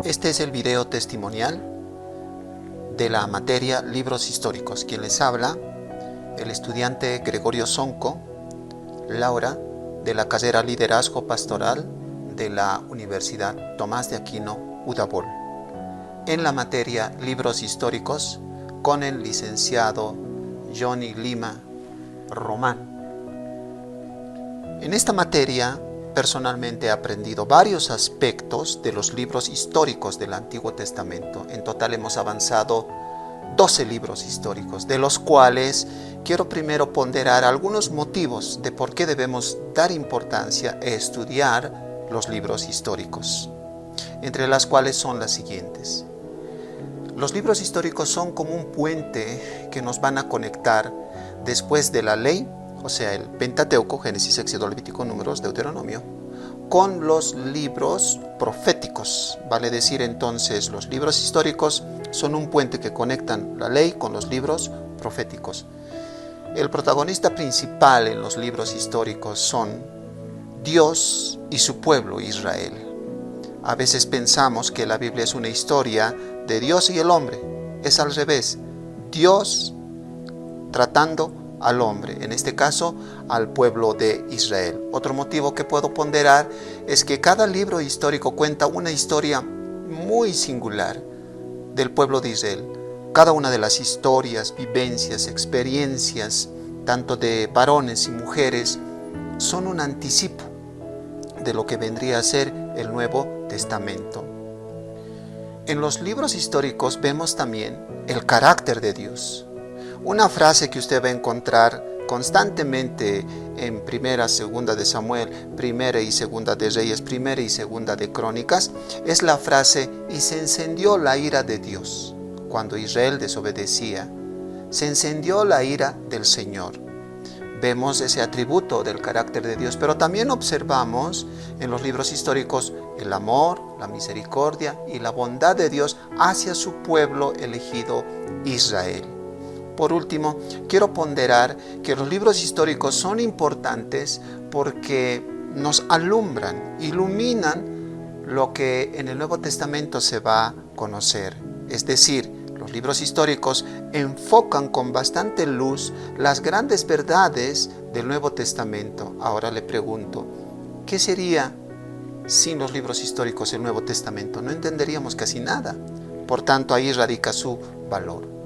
Este es el video testimonial de la materia Libros Históricos. Quien les habla, el estudiante Gregorio Sonco, Laura, de la carrera Liderazgo Pastoral de la Universidad Tomás de Aquino, Udabol, en la materia Libros Históricos con el licenciado Johnny Lima Román. En esta materia, personalmente he aprendido varios aspectos de los libros históricos del Antiguo Testamento. En total hemos avanzado 12 libros históricos, de los cuales quiero primero ponderar algunos motivos de por qué debemos dar importancia e estudiar los libros históricos, entre las cuales son las siguientes. Los libros históricos son como un puente que nos van a conectar después de la ley, o sea, el Pentateuco, Génesis, Éxodo, Levítico, Números, Deuteronomio, con los libros proféticos. Vale decir entonces, los libros históricos son un puente que conectan la ley con los libros proféticos. El protagonista principal en los libros históricos son Dios y su pueblo Israel. A veces pensamos que la Biblia es una historia de Dios y el hombre. Es al revés. Dios tratando al hombre, en este caso al pueblo de Israel. Otro motivo que puedo ponderar es que cada libro histórico cuenta una historia muy singular del pueblo de Israel. Cada una de las historias, vivencias, experiencias, tanto de varones y mujeres, son un anticipo de lo que vendría a ser el Nuevo Testamento. En los libros históricos vemos también el carácter de Dios. Una frase que usted va a encontrar constantemente en Primera, Segunda de Samuel, Primera y Segunda de Reyes, Primera y Segunda de Crónicas, es la frase: y se encendió la ira de Dios. Cuando Israel desobedecía, se encendió la ira del Señor. Vemos ese atributo del carácter de Dios, pero también observamos en los libros históricos el amor, la misericordia y la bondad de Dios hacia su pueblo elegido Israel. Por último, quiero ponderar que los libros históricos son importantes porque nos alumbran, iluminan lo que en el Nuevo Testamento se va a conocer. Es decir, los libros históricos enfocan con bastante luz las grandes verdades del Nuevo Testamento. Ahora le pregunto, ¿qué sería sin los libros históricos el Nuevo Testamento? No entenderíamos casi nada. Por tanto, ahí radica su valor.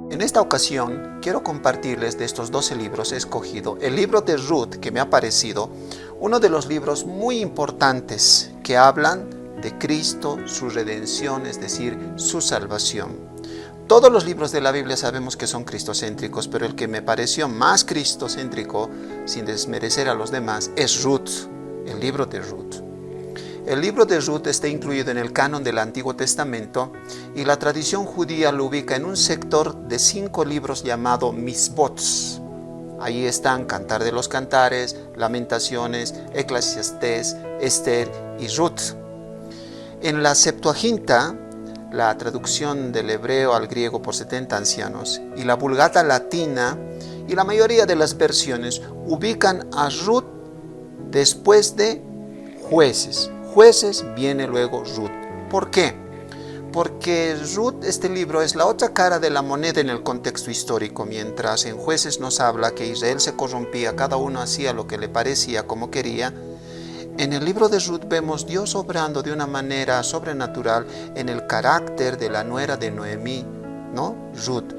En esta ocasión quiero compartirles de estos 12 libros. He escogido el libro de Ruth, que me ha parecido uno de los libros muy importantes que hablan de Cristo, su redención, es decir, su salvación. Todos los libros de la Biblia sabemos que son cristocéntricos, pero el que me pareció más cristocéntrico, sin desmerecer a los demás, es Ruth, el libro de Ruth. El libro de Ruth está incluido en el canon del Antiguo Testamento y la tradición judía lo ubica en un sector de 5 libros llamado Misbot. Ahí están Cantar de los Cantares, Lamentaciones, Eclesiastés, Esther y Ruth. En la Septuaginta, la traducción del hebreo al griego por 70 ancianos, y la Vulgata latina y la mayoría de las versiones ubican a Ruth después de Jueces. Jueces viene luego Ruth. ¿Por qué? Porque Ruth, este libro, es la otra cara de la moneda en el contexto histórico. Mientras en Jueces nos habla que Israel se corrompía, cada uno hacía lo que le parecía, como quería, en el libro de Ruth vemos Dios obrando de una manera sobrenatural en el carácter de la nuera de Noemí, ¿no? Ruth,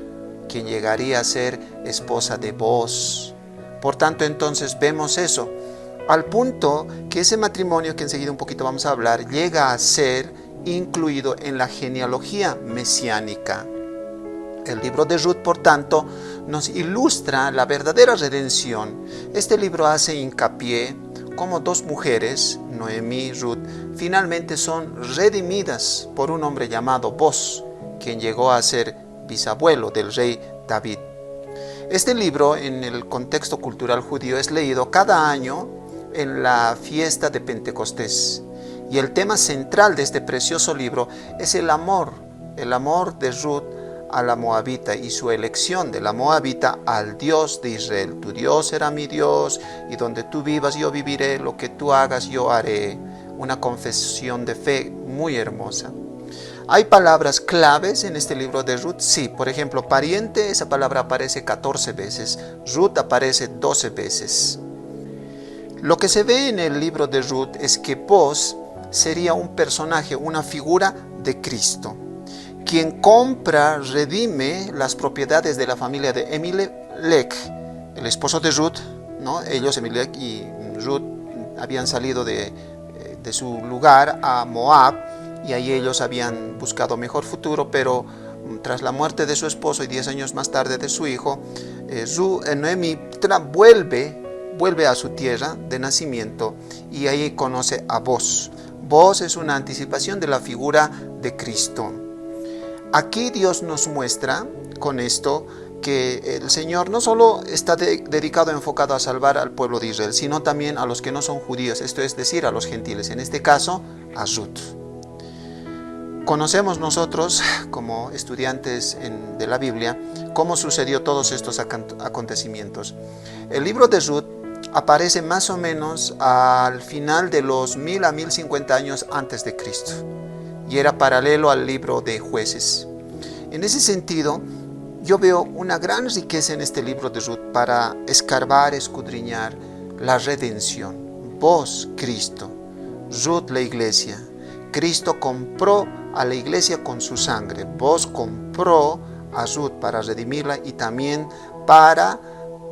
quien llegaría a ser esposa de Booz. Por tanto, entonces vemos eso, al punto que ese matrimonio, que enseguida un poquito vamos a hablar, llega a ser incluido en la genealogía mesiánica. El libro de Ruth, por tanto, nos ilustra la verdadera redención. Este libro hace hincapié como 2 mujeres, Noemí y Ruth, finalmente son redimidas por un hombre llamado Booz, quien llegó a ser bisabuelo del rey David. Este libro, en el contexto cultural judío, es leído cada año en la fiesta de Pentecostés. Y el tema central de este precioso libro es el amor de Ruth a la moabita y su elección de la moabita al Dios de Israel. Tu Dios será mi Dios, y donde tú vivas yo viviré, lo que tú hagas yo haré. una confesión de fe muy hermosa. ¿Hay palabras claves en este libro de Ruth? Sí, por ejemplo, pariente, esa palabra aparece 14 veces, Ruth aparece 12 veces. Lo que se ve en el libro de Ruth es que Boaz sería un personaje, una figura de Cristo, quien compra, redime las propiedades de la familia de Elimelech, el esposo de Ruth, ¿no? Ellos, Elimelech y Ruth, habían salido de su lugar a Moab, y ahí ellos habían buscado mejor futuro, pero tras la muerte de su esposo y 10 años más tarde de su hijo, Noemi vuelve a su tierra de nacimiento y ahí conoce a Boaz. Boaz es una anticipación de la figura de Cristo. Aquí Dios nos muestra con esto que el Señor no solo está dedicado, enfocado a salvar al pueblo de Israel, sino también a los que no son judíos, esto es decir, a los gentiles, en este caso a Ruth. Conocemos nosotros, como estudiantes de la Biblia, cómo sucedió todos estos acontecimientos. El libro de Ruth aparece más o menos al final de los 1000 a 1050 años antes de Cristo, y era paralelo al libro de Jueces. En ese sentido, yo veo una gran riqueza en este libro de Ruth para escarbar, escudriñar la redención. Vos, Cristo, Ruth, la iglesia. Cristo compró a la iglesia con su sangre. Vos compró a Ruth para redimirla y también para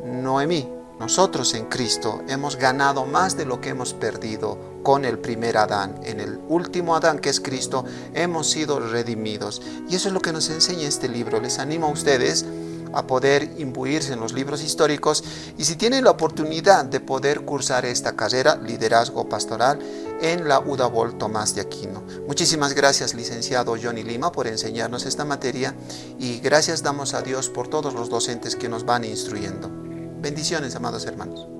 Noemí. Nosotros en Cristo hemos ganado más de lo que hemos perdido con el primer Adán. En el último Adán, que es Cristo, hemos sido redimidos. Y eso es lo que nos enseña este libro. Les animo a ustedes a poder imbuirse en los libros históricos, y si tienen la oportunidad de poder cursar esta carrera, liderazgo pastoral, en la UDABOL Tomás de Aquino. Muchísimas gracias, licenciado Johnny Lima, por enseñarnos esta materia, y gracias damos a Dios por todos los docentes que nos van instruyendo. Bendiciones, amados hermanos.